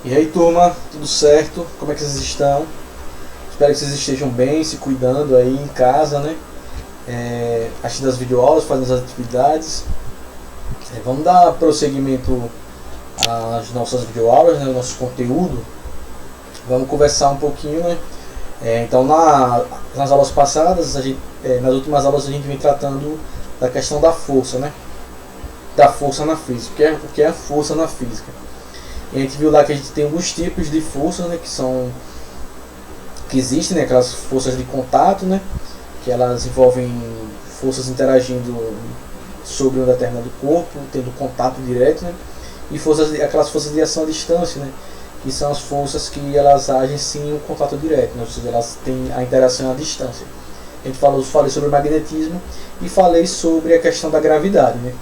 E aí, turma, tudo certo? Como é que vocês estão? Espero que vocês estejam bem, se cuidando aí em casa, né? Assistindo as videoaulas, fazendo as atividades. Vamos dar prosseguimento às nossas videoaulas, né? O nosso conteúdo. Vamos conversar um pouquinho, né? Então, nas aulas passadas, nas últimas aulas, a gente vem tratando da questão da força, né? Da força na física. O que é a força na física? E a gente viu lá que a gente tem alguns tipos de forças, né, que existem, né, aquelas forças de contato, né, que elas envolvem forças interagindo sobre um determinado corpo, tendo contato direto, né, e aquelas forças de ação à distância, né, que são as forças que elas agem sem o contato direto, né, ou seja, elas têm a interação à distância. A gente falei sobre o magnetismo e falei sobre a questão da gravidade, né,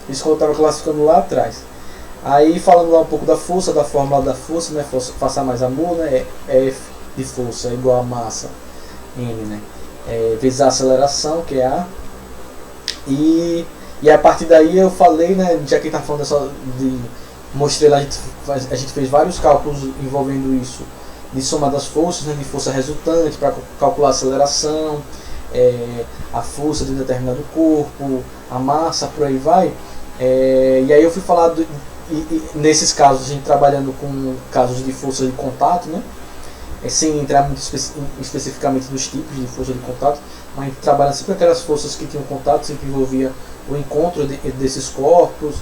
isso que eu estava classificando lá atrás. Aí falando lá um pouco da força, da fórmula da força, né? Força mais amor, né? F de força é igual a massa M, né? Vezes a aceleração, que é A. E a partir daí eu falei, né? Já que está falando mostrei lá, a gente fez vários cálculos envolvendo isso, de soma das forças, né? De força resultante para calcular a aceleração, a força de um determinado corpo, a massa, por aí vai. E aí eu fui falar nesses casos, a gente trabalhando com casos de força de contato, né? Sem entrar muito especificamente nos tipos de força de contato, mas a gente trabalha sempre com aquelas forças que tinham contato, sempre envolvia o encontro desses corpos,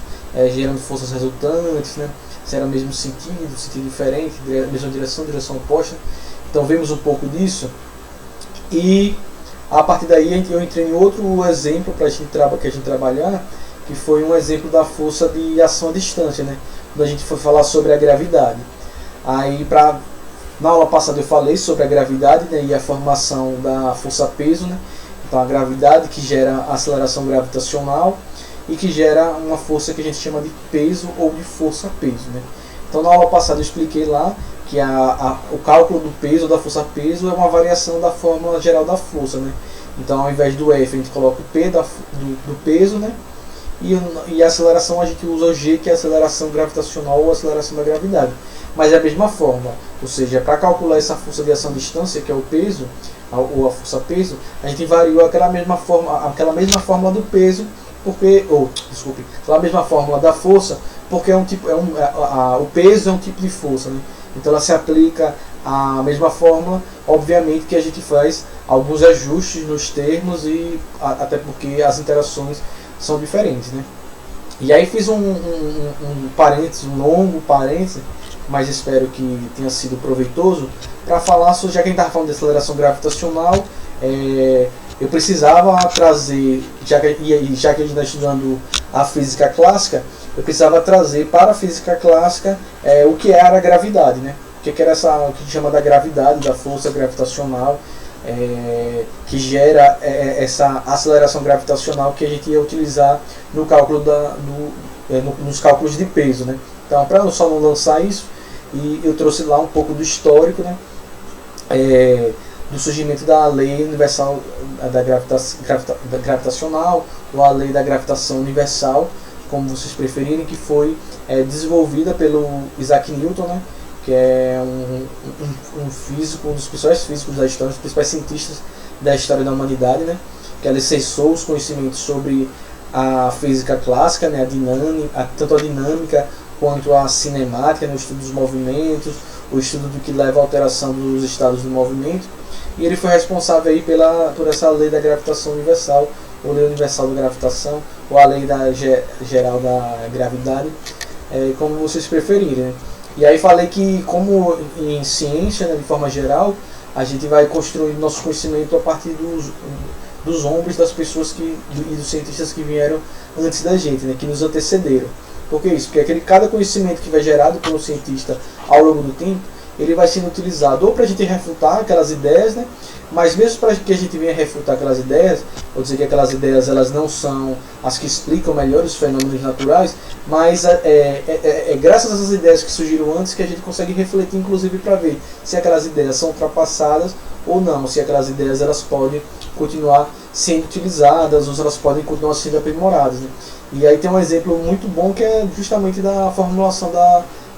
gerando forças resultantes, né? Se era o mesmo sentido diferente, mesma direção oposta. Então vemos um pouco disso. E a partir daí eu entrei em outro exemplo para que a gente trabalhar, que foi um exemplo da força de ação à distância, né? Quando a gente foi falar sobre a gravidade. Aí, na aula passada eu falei sobre a gravidade, né? E a formação da força-peso, né? Então a gravidade que gera a aceleração gravitacional e que gera uma força que a gente chama de peso ou de força-peso, né? Então na aula passada eu expliquei lá que o cálculo do peso ou da força-peso é uma variação da fórmula geral da força, né? Então ao invés do F a gente coloca o P do peso, né? E a aceleração a gente usa o G, que é a aceleração gravitacional ou aceleração da gravidade. Mas é a mesma forma, ou seja, para calcular essa força de ação à distância, que é o peso, ou a força-peso, a gente variou aquela mesma fórmula do peso, aquela mesma fórmula da força, porque o peso é um tipo de força, né? Então ela se aplica à mesma fórmula, obviamente que a gente faz alguns ajustes nos termos e até porque as interações são diferentes, né? E aí fiz um longo parênteses, mas espero que tenha sido proveitoso, para falar sobre, já que a gente estava falando de aceleração gravitacional, eu precisava trazer, já que a gente está estudando a física clássica, eu precisava trazer para a física clássica o que era a gravidade, né? O que era o que a gente chama da gravidade, da força gravitacional, que gera essa aceleração gravitacional que a gente ia utilizar no cálculo nos cálculos de peso, né? Então, para eu só não lançar isso, e eu trouxe lá um pouco do histórico, né? Do surgimento da lei universal da gravitacional, ou a lei da gravitação universal, como vocês preferirem, que foi desenvolvida pelo Isaac Newton, né? Que é um físico, um dos principais físicos da história, um dos principais cientistas da história da humanidade, né? Que alicerçou os conhecimentos sobre a física clássica, né? Tanto a dinâmica quanto a cinemática, né? O estudo dos movimentos, o estudo do que leva à alteração dos estados do movimento. E ele foi responsável aí por essa lei da gravitação universal, ou lei universal da gravitação, ou a lei geral da gravidade, como vocês preferirem, né? E aí falei que, como em ciência, né, de forma geral, a gente vai construir nosso conhecimento a partir dos ombros das pessoas e dos cientistas que vieram antes da gente, né, que nos antecederam. Por que isso? Porque cada conhecimento que vai gerado pelo cientista ao longo do tempo, ele vai sendo utilizado ou para a gente refutar aquelas ideias, né? Mas mesmo para que a gente venha refutar aquelas ideias, ou dizer que aquelas ideias elas não são as que explicam melhor os fenômenos naturais, mas graças a essas ideias que surgiram antes que a gente consegue refletir, inclusive, para ver se aquelas ideias são ultrapassadas ou não, se aquelas ideias elas podem continuar sendo utilizadas ou se elas podem continuar sendo aprimoradas, né? E aí tem um exemplo muito bom que é justamente da formulação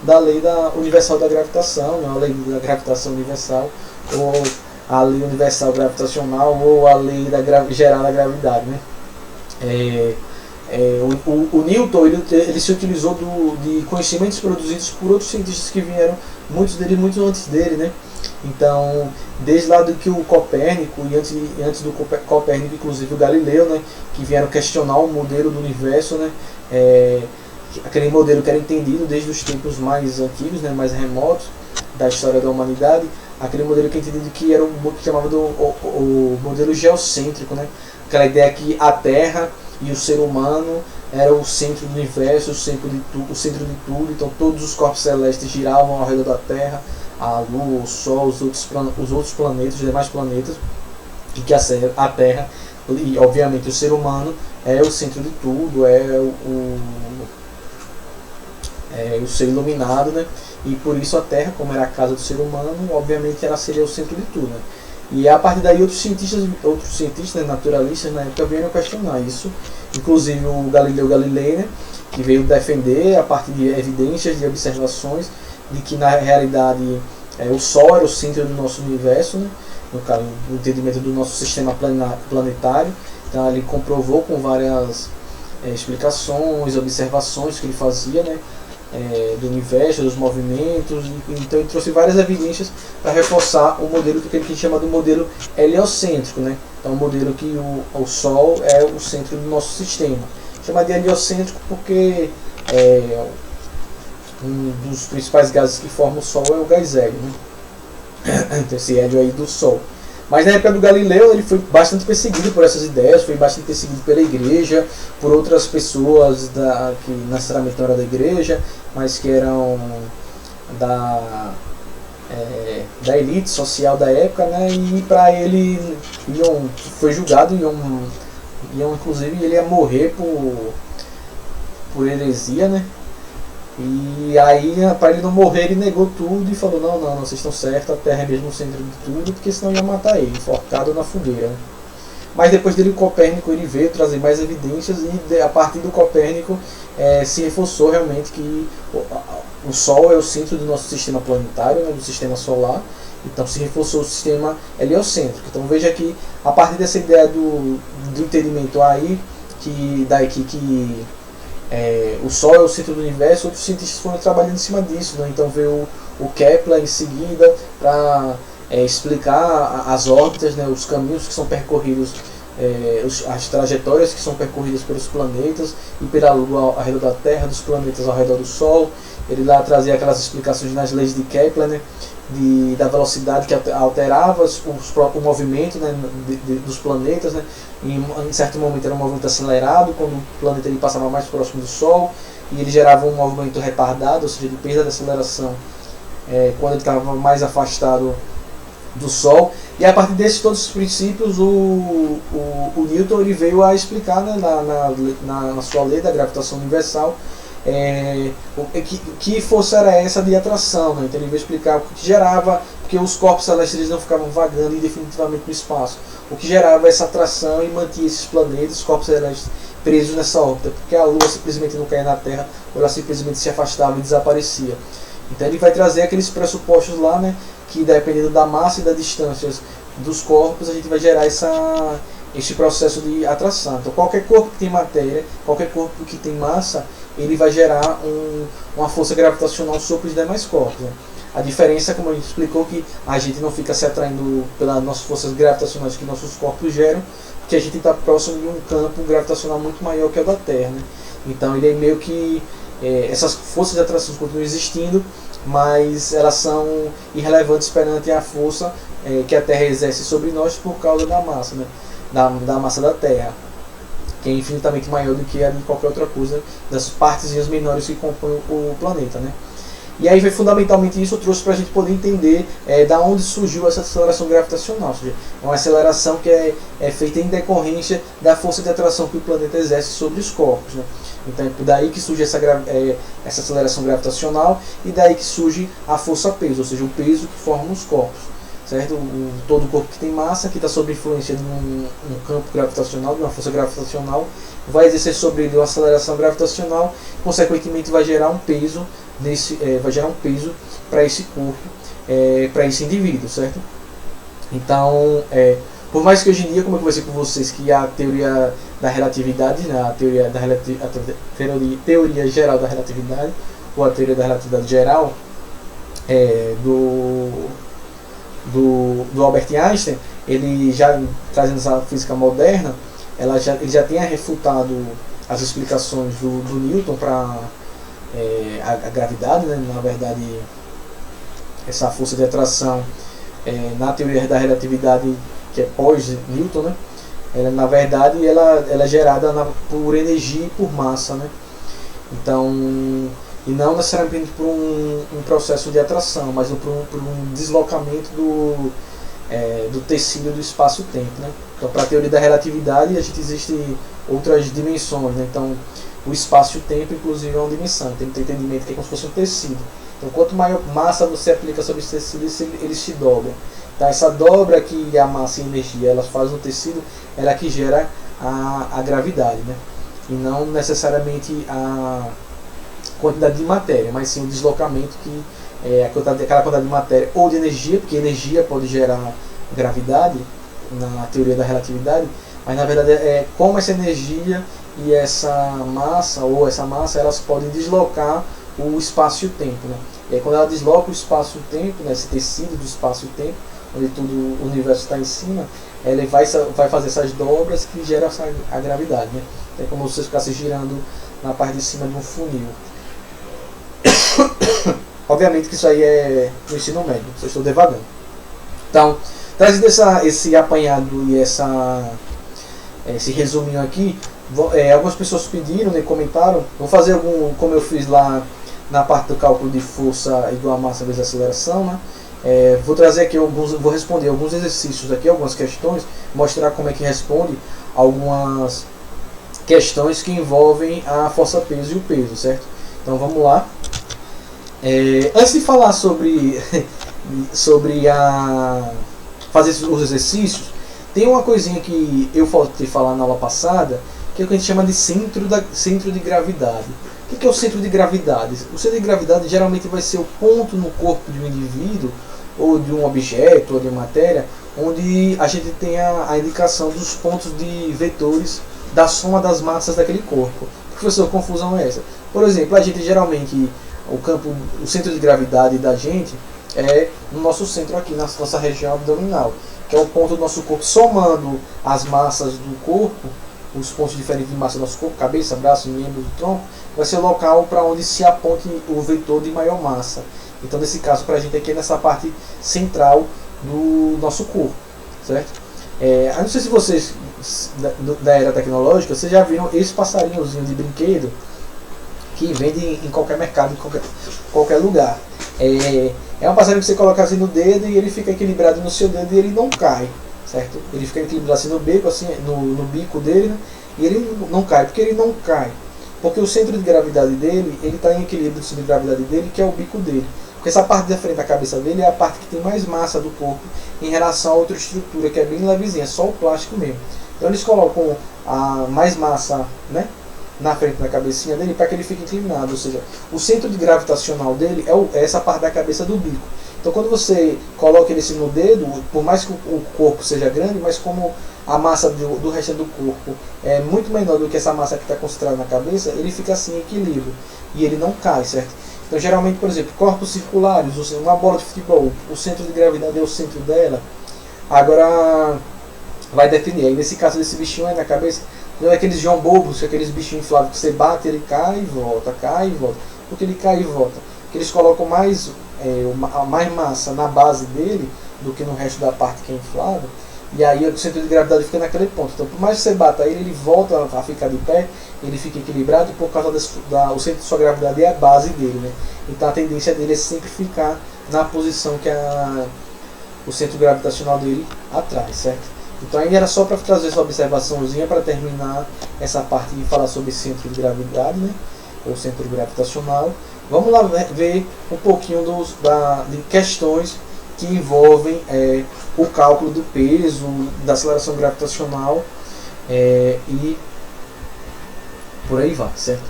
da lei universal da gravitação, né? A lei da gravitação universal, ou a lei universal gravitacional, ou a lei geral da gravidade, né? O Newton ele se utilizou de conhecimentos produzidos por outros cientistas que vieram, muitos deles muito antes dele, né? Então, desde lá do que o Copérnico, e antes do Copérnico, inclusive o Galileu, né? Que vieram questionar o modelo do universo, né? Aquele modelo que era entendido desde os tempos mais antigos, né? Mais remotos da história da humanidade. Aquele modelo que é entendido que era o que chamava o modelo geocêntrico, né? Aquela ideia que a Terra e o ser humano era o centro do universo, o centro de tudo, então todos os corpos celestes giravam ao redor da Terra, a Lua, o Sol, os outros planetas, os demais planetas, e que a Terra, e obviamente o ser humano, é o centro de tudo, é o ser iluminado, né? E por isso a Terra, como era a casa do ser humano, obviamente ela seria o centro de tudo, né? E a partir daí outros cientistas, né, naturalistas na época vieram questionar isso, inclusive o Galileu Galilei, né, que veio defender a partir de evidências, de observações, de que na realidade o Sol era o centro do nosso universo, né, no caso do entendimento do nosso sistema planetário. Então ele comprovou com várias explicações, observações que ele fazia, né, do universo, dos movimentos. Então ele trouxe várias evidências para reforçar o modelo que a gente chama do modelo heliocêntrico, né? Então, um modelo que o Sol é o centro do nosso sistema. Chama de heliocêntrico porque um dos principais gases que formam o Sol é o gás hélio, né? Então esse hélio aí do Sol. Mas na época do Galileu ele foi bastante perseguido por essas ideias, foi bastante perseguido pela igreja, por outras pessoas que necessariamente não eram da igreja, mas que eram da elite social da época, né? E para ele foi julgado, inclusive ele ia morrer por heresia, né? E aí, para ele não morrer, ele negou tudo e falou: não, vocês estão certos, a Terra é mesmo o centro de tudo, porque senão ia matar ele, enforcado na fogueira, né? Mas depois dele, Copérnico, ele veio trazer mais evidências, e a partir do Copérnico se reforçou realmente que o Sol é o centro do nosso sistema planetário, né, do sistema solar. Então se reforçou o sistema heliocêntrico. Então veja que a partir dessa ideia do entendimento aí, que o Sol é o centro do universo, outros cientistas foram trabalhando em cima disso, né? Então veio o Kepler em seguida para explicar as órbitas, né, os caminhos que são percorridos, as trajetórias que são percorridas pelos planetas e pela Lua ao redor da Terra, dos planetas ao redor do Sol. Ele lá trazia aquelas explicações nas leis de Kepler, né, da velocidade que alterava o movimento, né, dos planetas, né. Em certo momento era um movimento acelerado, quando o planeta ele passava mais próximo do Sol, e ele gerava um movimento retardado, ou seja, de perda de aceleração, quando ele estava mais afastado do Sol. E a partir desses todos os princípios, o Newton ele veio a explicar, né, na sua lei da gravitação universal, que força era essa de atração, né? Então ele veio explicar o que gerava, porque os corpos celestes não ficavam vagando indefinitivamente no espaço, o que gerava essa atração e mantinha esses planetas, os corpos celestes, presos nessa órbita, porque a Lua simplesmente não caía na Terra, ou ela simplesmente se afastava e desaparecia. Então ele vai trazer aqueles pressupostos lá, né, que dependendo da massa e da distância dos corpos, a gente vai gerar este processo de atração. Então qualquer corpo que tem matéria, qualquer corpo que tem massa, ele vai gerar uma força gravitacional sobre os demais corpos, né? A diferença, como a gente explicou, que a gente não fica se atraindo pelas nossas forças gravitacionais que nossos corpos geram, porque a gente está próximo de um campo gravitacional muito maior que o da Terra, né? Então ele é meio que essas forças de atração continuam existindo, mas elas são irrelevantes perante a força que a Terra exerce sobre nós por causa da massa, né? da massa da Terra, que é infinitamente maior do que a de qualquer outra coisa, das partezinhas menores que compõem o planeta, né? E aí foi fundamentalmente isso, eu trouxe para a gente poder entender da onde surgiu essa aceleração gravitacional, ou seja, é uma aceleração que é feita em decorrência da força de atração que o planeta exerce sobre os corpos, né? Então é daí que surge essa aceleração gravitacional, e daí que surge a força-peso, ou seja, o peso que forma os corpos. certo? Todo corpo que tem massa, que está sob influência de um campo gravitacional, de uma força gravitacional, vai exercer sobre ele uma aceleração gravitacional, consequentemente vai gerar um peso para esse corpo, para esse indivíduo, certo? Então, por mais que hoje em dia, como eu conversei com vocês, que a teoria da relatividade, né, a teoria geral da relatividade, ou a teoria da relatividade geral, do Albert Einstein, ele já trazendo essa física moderna, ele já tinha refutado as explicações do Newton para a gravidade, né? Na verdade, essa força de atração na teoria da relatividade, que é pós-Newton, né? Na verdade, ela é gerada por energia e por massa, né? Então, e não necessariamente por um processo de atração, mas por um deslocamento do tecido do espaço-tempo, né? Então, para a teoria da relatividade, a gente existe outras dimensões, né? Então, o espaço e o tempo, inclusive, é uma dimensão. Tem que ter entendimento que é como se fosse um tecido. Então, quanto maior massa você aplica sobre esse tecido, ele se dobra. Então, essa dobra que a massa e a energia elas fazem no tecido, ela que gera a gravidade, né? E não necessariamente a quantidade de matéria, mas sim o deslocamento que aquela quantidade de matéria ou de energia, porque energia pode gerar gravidade na teoria da relatividade, mas na verdade como essa energia e essa massa elas podem deslocar o espaço e o tempo, né? E aí, quando ela desloca o espaço e o tempo, né, esse tecido do espaço e o tempo, onde todo o universo está em cima, ela vai fazer essas dobras que geram a gravidade, né? É como se você ficasse girando na parte de cima de um funil. Obviamente que isso aí é no ensino médio, eu estou devagando. Então, trazendo esse apanhado e esse resuminho aqui, algumas pessoas pediram, né, comentaram, vou fazer como eu fiz lá na parte do cálculo de força igual a massa vezes a aceleração, né? Vou trazer aqui vou responder alguns exercícios aqui, algumas questões, mostrar como é que responde algumas questões que envolvem a força-peso e o peso, certo? Então vamos lá. Antes de falar sobre fazer os exercícios, tem uma coisinha que eu faltei falar na aula passada, que é o que a gente chama de centro de gravidade. O que é o centro de gravidade? O centro de gravidade geralmente vai ser o ponto no corpo de um indivíduo, ou de um objeto, ou de uma matéria, onde a gente tem a indicação dos pontos de vetores da soma das massas daquele corpo. Professor, confusão é essa? Por exemplo, a gente geralmente, o centro de gravidade da gente é no nosso centro aqui, na nossa região abdominal, que é o ponto do nosso corpo, somando as massas do corpo, os pontos diferentes de massa do nosso corpo, cabeça, braço, membro, tronco, vai ser o local para onde se aponte o vetor de maior massa. Então, nesse caso, para a gente aqui é nessa parte central do nosso corpo, certo? Eu não sei se vocês da era tecnológica, vocês já viram esse passarinhozinho de brinquedo que vende em qualquer mercado, em qualquer lugar. É um passarinho que você coloca assim no dedo e ele fica equilibrado no seu dedo e ele não cai, certo? Ele fica equilibrado assim no bico, assim, no bico dele, né? E ele não cai. Porque ele não cai? Porque o centro de gravidade dele, ele está em equilíbrio do centro de gravidade dele, que é o bico dele. Porque essa parte da frente da cabeça dele é a parte que tem mais massa do corpo em relação a outra estrutura, que é bem levezinha, só o plástico mesmo. Então eles colocam mais massa, né, na frente da cabecinha dele para que ele fique inclinado. Ou seja, o centro de gravitacional dele é essa parte da cabeça do bico. Então quando você coloca ele assim no dedo, por mais que o corpo seja grande, mas como a massa do resto do corpo é muito menor do que essa massa que está concentrada na cabeça, ele fica assim em equilíbrio e ele não cai, certo? Então geralmente, por exemplo, corpos circulares, ou seja, uma bola de futebol, o centro de gravidade é o centro dela. Agora vai definir, aí nesse caso desse bichinho aí na cabeça, não é aqueles João Bobos, aqueles bichinhos infláveis que você bate, ele cai e volta, cai e volta. Porque ele cai e volta? Porque eles colocam mais massa na base dele do que no resto da parte que é inflável. E aí o centro de gravidade fica naquele ponto. Então, por mais que você bata ele volta a ficar de pé, ele fica equilibrado por causa o centro de sua gravidade é a base dele, né? Então a tendência dele é sempre ficar na posição que o centro gravitacional dele atrai, certo? Então aí era só para trazer essa observaçãozinha para terminar essa parte de falar sobre centro de gravidade, né? Ou centro gravitacional. Vamos lá ver um pouquinho de questões que envolvem o cálculo do peso, da aceleração gravitacional e por aí vai, certo?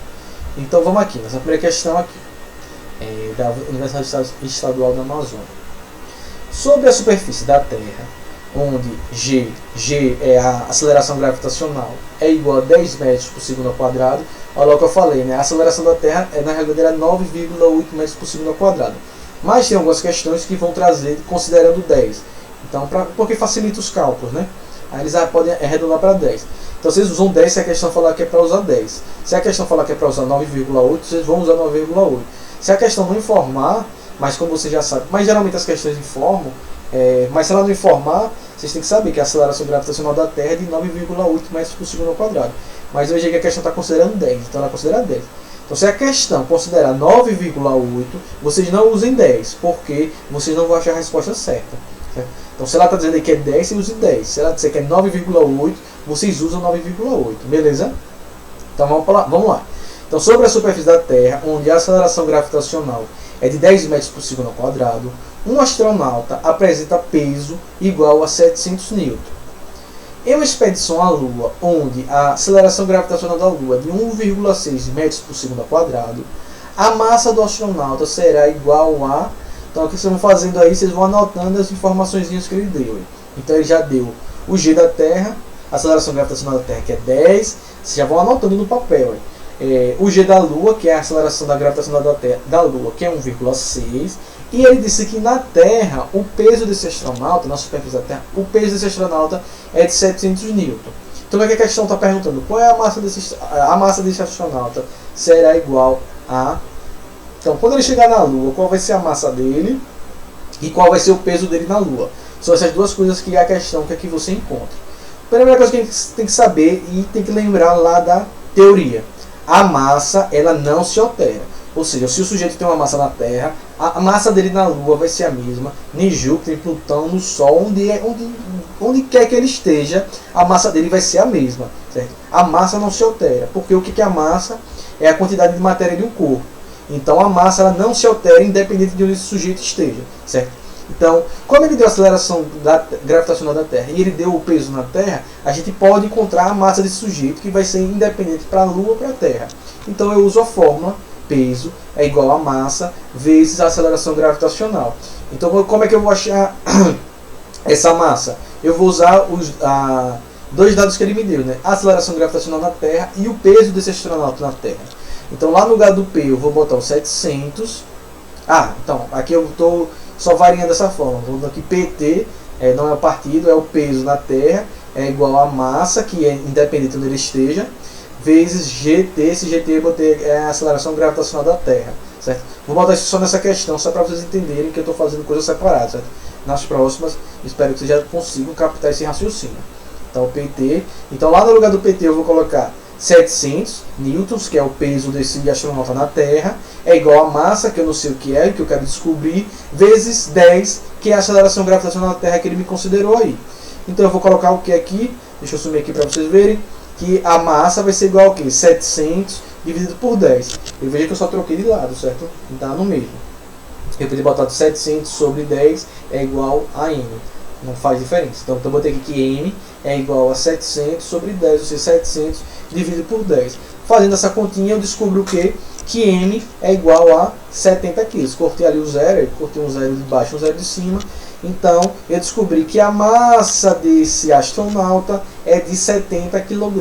Então vamos aqui, nessa primeira questão aqui, da Universidade Estadual da Amazônia. Sobre a superfície da Terra, onde G é a aceleração gravitacional, é igual a 10 metros por segundo ao quadrado. Olha o que eu falei, né? A aceleração da Terra na realidade era 9,8 metros por segundo ao quadrado. Mas tem algumas questões que vão trazer considerando 10. Então, porque facilita os cálculos, né? Aí eles podem arredondar para 10. Então vocês usam 10 se a questão falar que é para usar 10. Se a questão falar que é para usar 9,8, vocês vão usar 9,8. Se a questão não informar, mas como você já sabe, mas geralmente as questões informam, mas se ela não informar, vocês têm que saber que a aceleração gravitacional da Terra é de 9,8 metros por segundo ao quadrado. Mas eu vejo que a questão está considerando 10, então ela considera 10. Então se a questão considerar 9,8, vocês não usem 10, porque vocês não vão achar a resposta certa. Certo? Então se ela está dizendo que é 10, você use 10. Se ela disser que é 9,8, vocês usam 9,8. Beleza? Então vamos lá. Então sobre a superfície da Terra, onde a aceleração gravitacional é de 10 metros por segundo ao quadrado, um astronauta apresenta peso igual a 700 N. Em uma expedição à Lua, onde a aceleração gravitacional da Lua é de 1,6 metros por segundo ao quadrado, a massa do astronauta será igual a... Então, o que vocês vão fazendo aí, vocês vão anotando as informações que ele deu. Então, ele já deu o G da Terra, a aceleração gravitacional da Terra, que é 10. Vocês já vão anotando no papel. O G da Lua, que é a aceleração da gravitacional da Lua, que é 1,6. E ele disse que na Terra, o peso desse astronauta, na superfície da Terra, o peso desse astronauta é de 700 N. Então, o que a questão está perguntando? Qual é a massa desse astronauta? Será igual a... Então, quando ele chegar na Lua, qual vai ser a massa dele e qual vai ser o peso dele na Lua? São essas duas coisas que é a questão que aqui você encontra. A primeira coisa que a gente tem que saber e tem que lembrar lá da teoria. A massa, ela não se altera. Ou seja, se o sujeito tem uma massa na Terra, a massa dele na Lua vai ser a mesma. Nem Júpiter, nem Plutão, no Sol, onde quer que ele esteja, a massa dele vai ser a mesma. Certo? A massa não se altera. Porque o que é a massa? É a quantidade de matéria de um corpo. Então a massa ela não se altera independente de onde esse sujeito esteja. Certo? Então, como ele deu a aceleração gravitacional da Terra e ele deu o peso na Terra, a gente pode encontrar a massa desse sujeito que vai ser independente para a Lua ou para a Terra. Então eu uso a fórmula peso é igual a massa vezes a aceleração gravitacional. Então como é que eu vou achar essa massa? Eu vou usar dois dados que ele me deu, né? A aceleração gravitacional na Terra e o peso desse astronauta na Terra. Então lá no lugar do P eu vou botar o 700. Então aqui eu estou só variando dessa forma. Vou botar aqui PT, não é o partido, é o peso na Terra, é igual a massa, que é independente de onde ele esteja, vezes GT, esse GT eu botei a aceleração gravitacional da Terra, certo? Vou botar isso só nessa questão, só para vocês entenderem que eu estou fazendo coisas separadas, certo? Nas próximas, espero que vocês já consigam captar esse raciocínio. Então, o PT, então lá no lugar do PT eu vou colocar 700 newtons, que é o peso desse astronauta na Terra, é igual a massa, que eu não sei o que eu quero descobrir, vezes 10, que é a aceleração gravitacional da Terra que ele me considerou aí. Então eu vou colocar o que aqui, deixa eu sumir aqui para vocês verem, que a massa vai ser igual ao que? 700 dividido por 10. E veja que eu só troquei de lado, certo? Está no mesmo. Eu podia botar 700 sobre 10 é igual a M. Não faz diferença. Então eu botei aqui que M é igual a 700 sobre 10, ou seja, 700 dividido por 10. Fazendo essa continha eu descubro o quê? Que M é igual a 70 kg. Cortei ali o zero, cortei um zero de baixo e um zero de cima. Então, eu descobri que a massa desse astronauta é de 70 kg.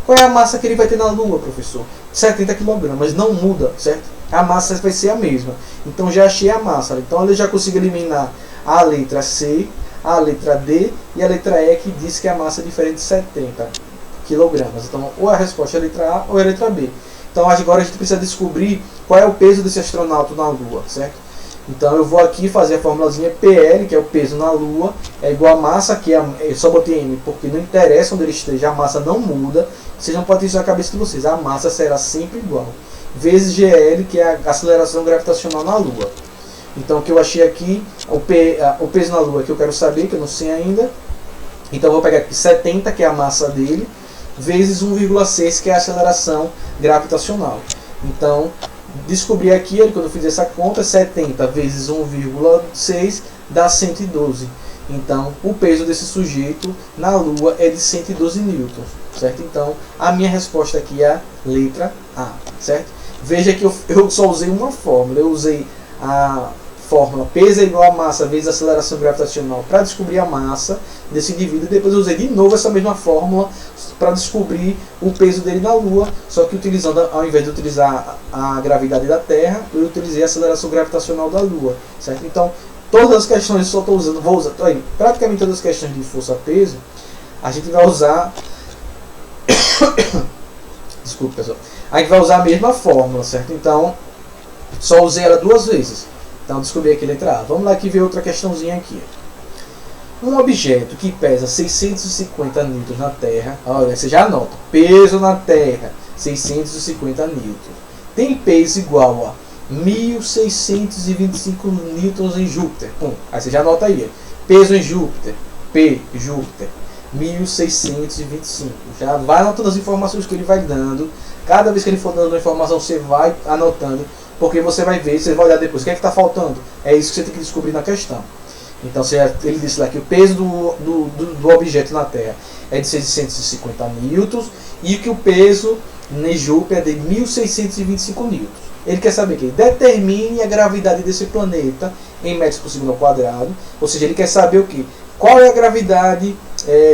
Qual é a massa que ele vai ter na Lua, professor? 70 kg, não muda, certo? A massa vai ser a mesma. Então, já achei a massa. Então, eu já consigo eliminar a letra C, a letra D e a letra E, que diz que a massa é diferente de 70 kg. Então, ou a resposta é a letra A ou a letra B. Então, agora a gente precisa descobrir qual é o peso desse astronauta na Lua, certo? Então eu vou aqui fazer a formulazinha PL, que é o peso na Lua, é igual a massa, que eu só botei M porque não interessa onde ele esteja, a massa não muda. Vocês não podem ter isso na cabeça de vocês, a massa será sempre igual. Vezes GL, que é a aceleração gravitacional na Lua. Então o que eu achei aqui, o peso na Lua que eu quero saber, que eu não sei ainda. Então eu vou pegar aqui 70, que é a massa dele, vezes 1,6, que é a aceleração gravitacional. Então, descobri aqui, quando eu fiz essa conta, 70 vezes 1,6 dá 112. Então, o peso desse sujeito na Lua é de 112 newtons, certo? Então, a minha resposta aqui é a letra A, certo? Veja que eu só usei uma fórmula, eu usei a fórmula peso é igual a massa vezes aceleração gravitacional para descobrir a massa desse indivíduo, e depois eu usei de novo essa mesma fórmula para descobrir o peso dele na Lua, só que utilizando, ao invés de utilizar a gravidade da Terra, eu utilizei a aceleração gravitacional da Lua, certo? Então, todas as questões, só estou usando, vou usar, aí, praticamente todas as questões de força-peso, a gente vai usar, desculpa pessoal, a gente vai usar a mesma fórmula, certo? Então, só usei ela duas vezes. Então, descobri aqui a letra A. Vamos lá que ver outra questãozinha aqui. Um objeto que pesa 650 newtons na Terra, olha, você já anota, peso na Terra, 650 newtons, tem peso igual a 1625 newtons em Júpiter. Pum. Aí você já anota aí, peso em Júpiter, P, Júpiter, 1625. Já vai anotando as informações que ele vai dando. Cada vez que ele for dando uma informação, você vai anotando, porque você vai ver, você vai olhar depois, o que é que está faltando? É isso que você tem que descobrir na questão. Então, ele disse lá que o peso do objeto na Terra é de 650 newtons e que o peso em Júpiter é de 1625 newtons. Ele quer saber que determine a gravidade desse planeta em metros por segundo ao quadrado, ou seja, ele quer saber o que? Qual é a gravidade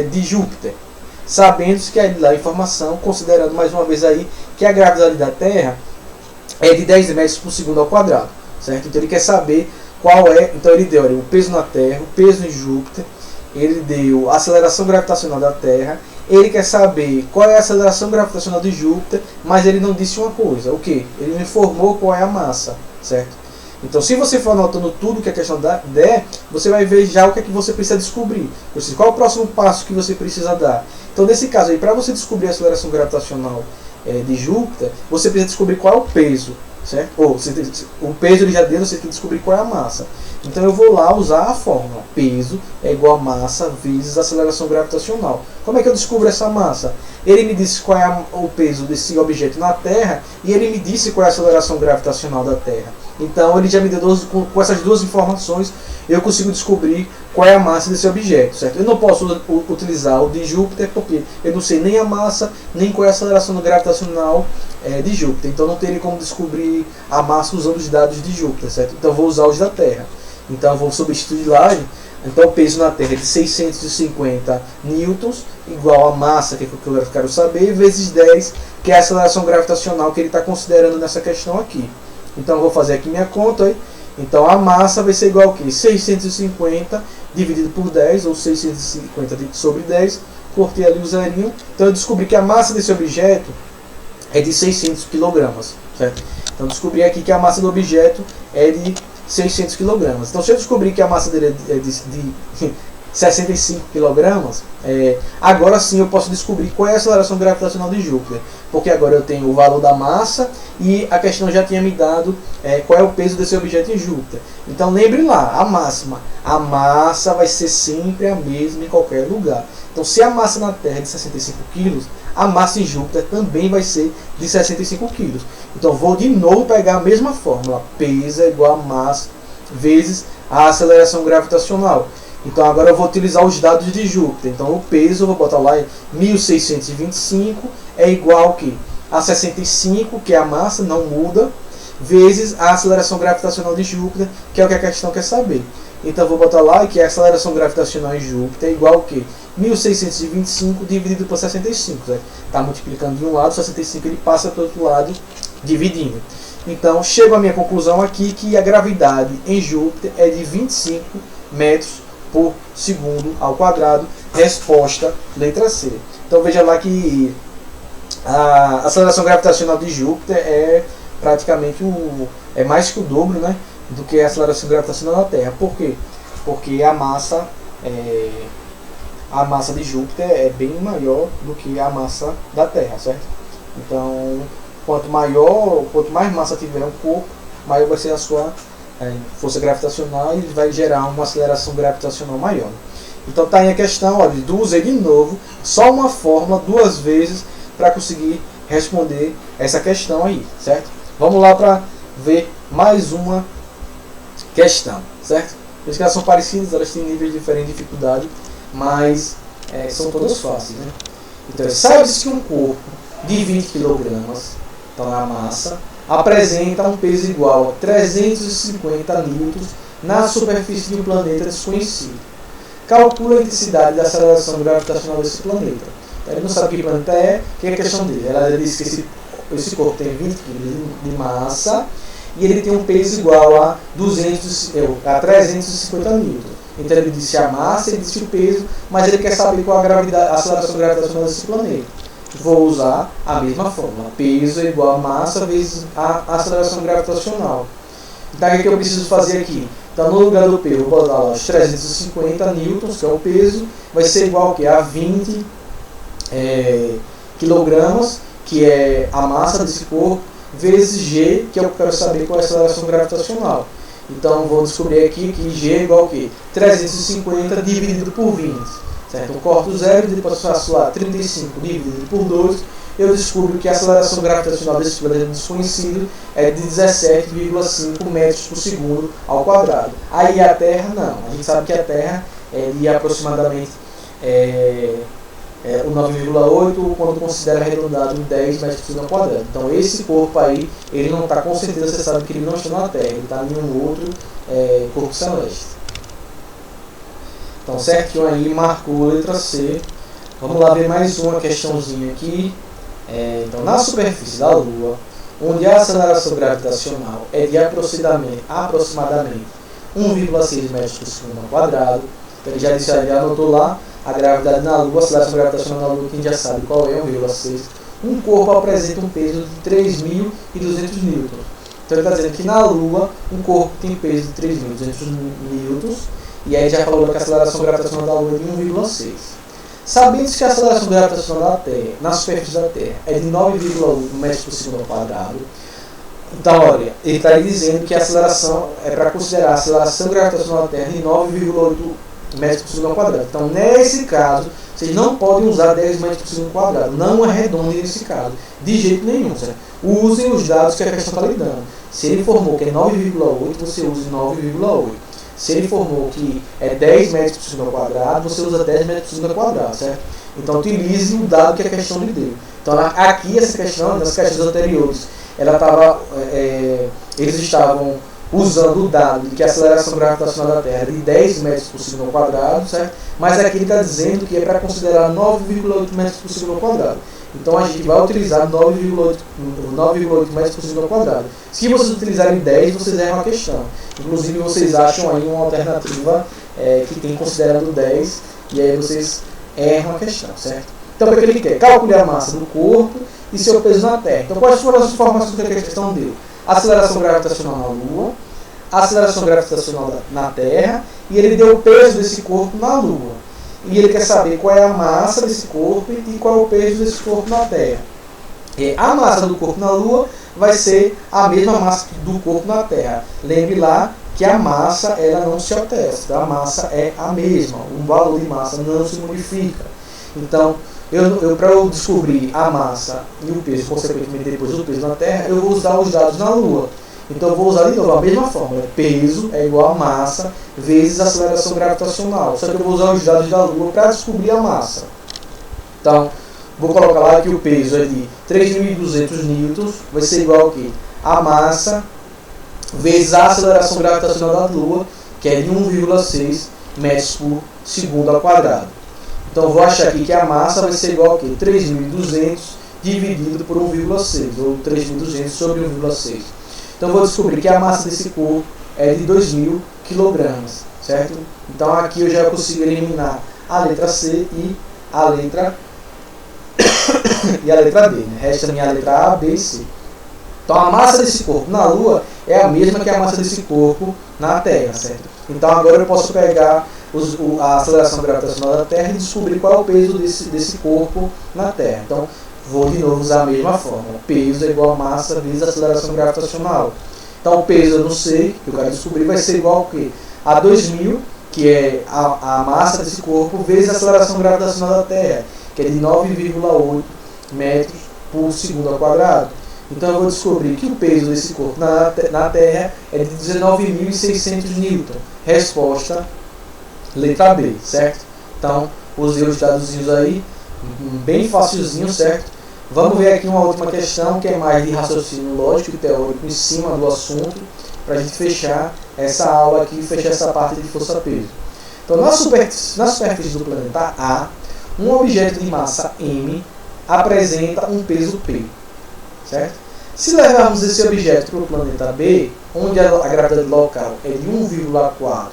de Júpiter? Sabendo que lá a informação, considerando mais uma vez aí que a gravidade da Terra é de 10 metros por segundo ao quadrado, certo? Então ele quer saber qual é, então ele deu o peso na Terra, o peso em Júpiter, ele deu a aceleração gravitacional da Terra, ele quer saber qual é a aceleração gravitacional de Júpiter, mas ele não disse uma coisa, o que? Ele não informou qual é a massa, certo? Então, se você for anotando tudo que a questão der, você vai ver já o que é que você precisa descobrir. Ou seja, qual é o próximo passo que você precisa dar. Então, nesse caso aí, para você descobrir a aceleração gravitacional de Júpiter, você precisa descobrir qual é o peso, certo? Ou o peso ele já deu, você tem que descobrir qual é a massa. Então, eu vou lá usar a fórmula. Peso é igual a massa vezes a aceleração gravitacional. Como é que eu descubro essa massa? Ele me disse qual é o peso desse objeto na Terra e ele me disse qual é a aceleração gravitacional da Terra. Então, ele já me deu com essas duas informações, eu consigo descobrir qual é a massa desse objeto, certo? Eu não posso utilizar o de Júpiter porque eu não sei nem a massa, nem qual é a aceleração gravitacional de Júpiter. Então, não teria como descobrir a massa usando os dados de Júpiter, certo? Então, eu vou usar os da Terra. Então, eu vou substituir lá. Então, o peso na Terra é de 650 newtons, igual a massa, que é o que eu quero saber, vezes 10, que é a aceleração gravitacional que ele está considerando nessa questão aqui. Então, eu vou fazer aqui minha conta. Aí. Então, a massa vai ser igual a quê? 650 dividido por 10, ou 650 sobre 10. Cortei ali o zerinho. Então, eu descobri que a massa desse objeto é de 600 kg. Certo? Então, descobri aqui que a massa do objeto é de 600 kg. Então, se eu descobrir que a massa dele é de 65 kg, agora sim eu posso descobrir qual é a aceleração gravitacional de Júpiter, porque agora eu tenho o valor da massa e a questão já tinha me dado qual é o peso desse objeto em Júpiter. Então lembre lá, a massa vai ser sempre a mesma em qualquer lugar. Então se a massa na Terra é de 65 kg, a massa em Júpiter também vai ser de 65 kg. Então vou de novo pegar a mesma fórmula, peso é igual a massa vezes a aceleração gravitacional. Então agora eu vou utilizar os dados de Júpiter. Então o peso, eu vou botar lá em 1625, é igual que a 65, que é a massa, não muda, vezes a aceleração gravitacional de Júpiter, que é o que a questão quer saber. Então eu vou botar lá que a aceleração gravitacional em Júpiter é igual que 1625 dividido por 65. Está multiplicando de um lado, 65 ele passa para o outro lado, dividindo. Então chego à minha conclusão aqui que a gravidade em Júpiter é de 25 metros por segundo ao quadrado. Resposta, letra C. Então veja lá que a aceleração gravitacional de Júpiter é praticamente mais que o dobro, né, do que a aceleração gravitacional da Terra. Por quê? Porque a massa de Júpiter é bem maior do que a massa da Terra, certo? Então, quanto mais massa tiver um corpo, maior vai ser a sua força gravitacional e vai gerar uma aceleração gravitacional maior. Então tá aí a questão, olha, usei de novo só uma fórmula duas vezes para conseguir responder essa questão aí, certo? Vamos lá para ver mais uma questão, certo? Por isso que elas são parecidas, elas têm níveis diferentes de dificuldade, mas são todas fáceis, né? Então, sabe-se que um corpo de 20 kg, então a massa, apresenta um peso igual a 350 newtons na superfície de um planeta desconhecido. Calcula a intensidade da aceleração gravitacional desse planeta. Então, ele não sabe que planeta é, que é a questão dele. Ela diz que esse corpo tem 20 kg de massa e ele tem um peso igual a 350 newtons. Então ele disse a massa, ele disse o peso, mas ele quer saber qual a aceleração gravitacional desse planeta. Vou usar a mesma fórmula. Peso é igual a massa vezes a aceleração gravitacional. Então o que eu preciso fazer aqui? Então no lugar do peso, vou botar lá os 350 newtons, que é o peso, vai ser igual ao que? A 20 quilogramas, que é a massa desse corpo, vezes G, que eu quero saber qual é a aceleração gravitacional. Então vou descobrir aqui que G é igual ao que? 350 dividido por 20. Certo? Eu corto 0 e depois faço lá 35 dividido por 2. Eu descubro que a aceleração gravitacional desse planeta desconhecido é de 17,5 metros por segundo ao quadrado. Aí a Terra não. A gente sabe que a Terra é de aproximadamente o 9,8 quando considera arredondado em 10 metros por segundo ao quadrado. Então esse corpo aí, ele não está, com certeza você sabe que ele não está na Terra, ele está em um outro corpo celeste. Então certinho aí, marcou a letra C. Vamos lá ver mais uma questãozinha aqui. Então na superfície da Lua, onde a aceleração gravitacional é de aproximadamente 1,6 metros por segundo ao quadrado. Então ele já disse, já anotou lá a gravidade na Lua, a aceleração gravitacional na Lua, quem já sabe qual é, 1,6. Um corpo apresenta um peso de 3.200 newtons. Então ele está dizendo que na Lua um corpo tem peso de 3.200 newtons, e aí já falou que a aceleração gravitacional da Lua é de 1,6. Sabendo que a aceleração gravitacional da Terra, na superfície da Terra, é de 9,1 metros por segundo ao quadrado, então olha, ele está dizendo que a aceleração é para considerar a aceleração gravitacional da Terra de 9,8 metros por segundo ao quadrado. Então nesse caso, vocês não podem usar 10 metros por segundo ao quadrado, não arredondem nesse caso, de jeito nenhum, certo? Usem os dados que a questão está lhe dando. Se ele informou que é 9,8, você use 9,8. Se ele informou que é 10 metros por segundo ao quadrado, você usa 10 metros por segundo ao quadrado, certo? Então utilize o dado que a questão lhe deu. Então aqui essa questão, nas questões anteriores, eles estavam usando o dado de que a aceleração gravitacional da Terra é de 10 metros por segundo ao quadrado, certo? Mas aqui ele está dizendo que é para considerar 9,8 metros por segundo ao quadrado. Então a gente vai utilizar 9,8 metros por segundo ao quadrado. Se vocês utilizarem 10, vocês erram a questão. Inclusive vocês acham aí uma alternativa que tem considerando 10, e aí vocês erram a questão, certo? Então o que ele quer? Calcular a massa do corpo e seu peso na Terra. Então quais foram as informações que a questão deu? Aceleração gravitacional na Lua, aceleração gravitacional na Terra, e ele deu o peso desse corpo na Lua. E ele quer saber qual é a massa desse corpo e qual é o peso desse corpo na Terra. A massa do corpo na Lua vai ser a mesma massa do corpo na Terra. Lembre lá que a massa ela não se altera, a massa é a mesma, o valor de massa não se modifica. Então, para eu descobrir a massa e o peso, consequentemente depois o peso na Terra, eu vou usar os dados na Lua. Então eu vou usar de novo a mesma fórmula. Peso é igual a massa vezes a aceleração gravitacional. Só que eu vou usar os dados da Lua para descobrir a massa. Então, vou colocar lá que o peso é de 3.200 newtons, vai ser igual ao quê? A massa vezes a aceleração gravitacional da Lua, que é de 1,6 metros por segundo ao quadrado. Então eu vou achar aqui que a massa vai ser igual ao quê? 3.200 dividido por 1,6, ou 3.200 sobre 1,6. Então eu vou descobrir que a massa desse corpo é de 2.000 kg, certo? Então aqui eu já consigo eliminar a letra C e a letra D, né? Resta-me a letra A, B e C. Então a massa desse corpo na Lua é a mesma que a massa desse corpo na Terra, certo? Então agora eu posso pegar a aceleração gravitacional da Terra e descobrir qual é o peso desse corpo na Terra. Então vou de novo usar a mesma fórmula. Peso é igual a massa vezes a aceleração gravitacional. Então o peso eu não sei, que eu quero descobrir, vai ser igual ao quê? A 2.000, que é a massa desse corpo, vezes a aceleração gravitacional da Terra, que é de 9,8 metros por segundo ao quadrado. Então eu vou descobrir que o peso desse corpo na Terra é de 19.600 Newton. Resposta, letra B, certo? Então, usei os dadozinhos aí, bem facilzinho, certo? Vamos ver aqui uma última questão, que é mais de raciocínio lógico e teórico em cima do assunto, para a gente fechar essa aula aqui, fechar essa parte de força-peso. Então, na superfície do planeta A, um objeto de massa M apresenta um peso P, certo? Se levarmos esse objeto para o planeta B, onde a gravidade local é de 1,4,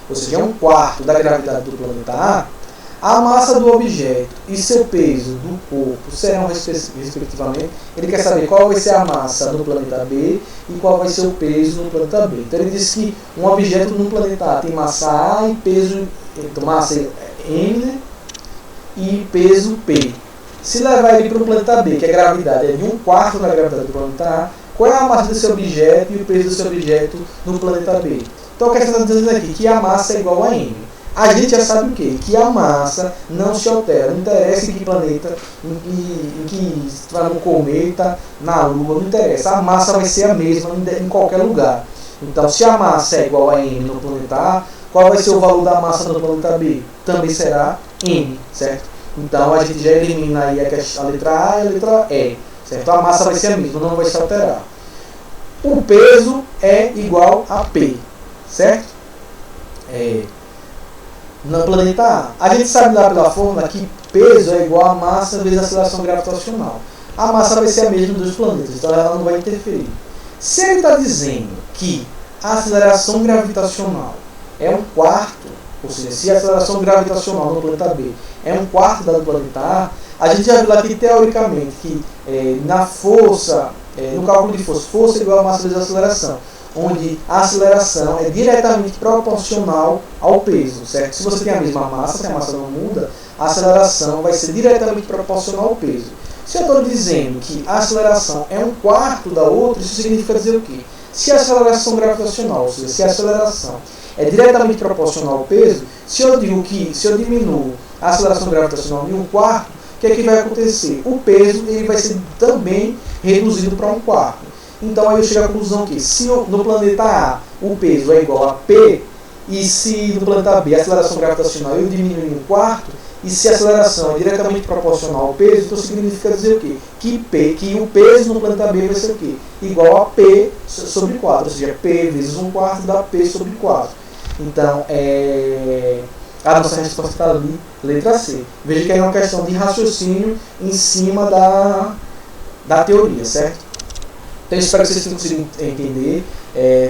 ou seja, é um quarto da gravidade do planeta A massa do objeto e seu peso do corpo serão respectivamente. Ele quer saber qual vai ser a massa no planeta B e qual vai ser o peso no planeta B. Então ele diz que um objeto no planeta A tem massa A e peso, então massa M e peso P. Se levar ele para o planeta B, que a gravidade é de 1/4 da gravidade do planeta A, qual é a massa desse objeto e o peso desse objeto no planeta B? Então a questão está dizendo aqui que a massa é igual a M. A gente já sabe o quê? Que a massa não se altera. Não interessa em que planeta, em que está no cometa, na Lua, não interessa. A massa vai ser a mesma em qualquer lugar. Então, se a massa é igual a M no planeta A, qual vai ser o valor da massa no planeta B? Também será M, certo? Então, a gente já elimina aí a letra A e a letra E, certo? A massa vai ser a mesma, não vai se alterar. O peso é igual a P, certo? No planeta A. A gente sabe lá pela fórmula que peso é igual a massa vezes a aceleração gravitacional. A massa vai ser a mesma dos planetas, então ela não vai interferir. Se ele está dizendo que a aceleração gravitacional é 1/4, ou seja, se a aceleração gravitacional no planeta B é 1/4 da do planeta A gente já viu aqui teoricamente que na força, no cálculo de força é igual a massa vezes a aceleração, onde a aceleração é diretamente proporcional ao peso, certo? Se você tem a mesma massa, se a massa não muda, a aceleração vai ser diretamente proporcional ao peso. Se eu estou dizendo que a aceleração é 1/4 da outra, isso significa dizer o quê? Se a aceleração gravitacional, ou seja, se a aceleração é diretamente proporcional ao peso, se eu diminuo a aceleração gravitacional em 1/4, o que é que vai acontecer? O peso ele vai ser também reduzido para 1/4. Então aí eu chego à conclusão que se no planeta A o peso é igual a P, e se no planeta B a aceleração gravitacional eu diminuo em 1/4, e se a aceleração é diretamente proporcional ao peso, então significa dizer o quê? Que o peso no planeta B vai ser o quê? Igual a P sobre 4, ou seja, P vezes 1/4 dá P sobre 4. Então, a nossa resposta está ali, letra C. Veja que é uma questão de raciocínio em cima da teoria, certo? Então, espero que vocês tenham conseguido entender.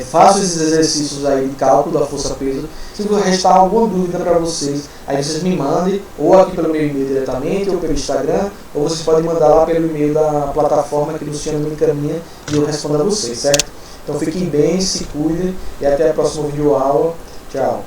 Façam esses exercícios aí de cálculo da força-peso. Se restar alguma dúvida para vocês, aí vocês me mandem, ou aqui pelo meu e-mail diretamente, ou pelo Instagram, ou vocês podem mandar lá pelo e-mail da plataforma que o Luciano me encaminha e eu respondo a vocês, certo? Então fiquem bem, se cuidem e até a próxima videoaula. Tchau!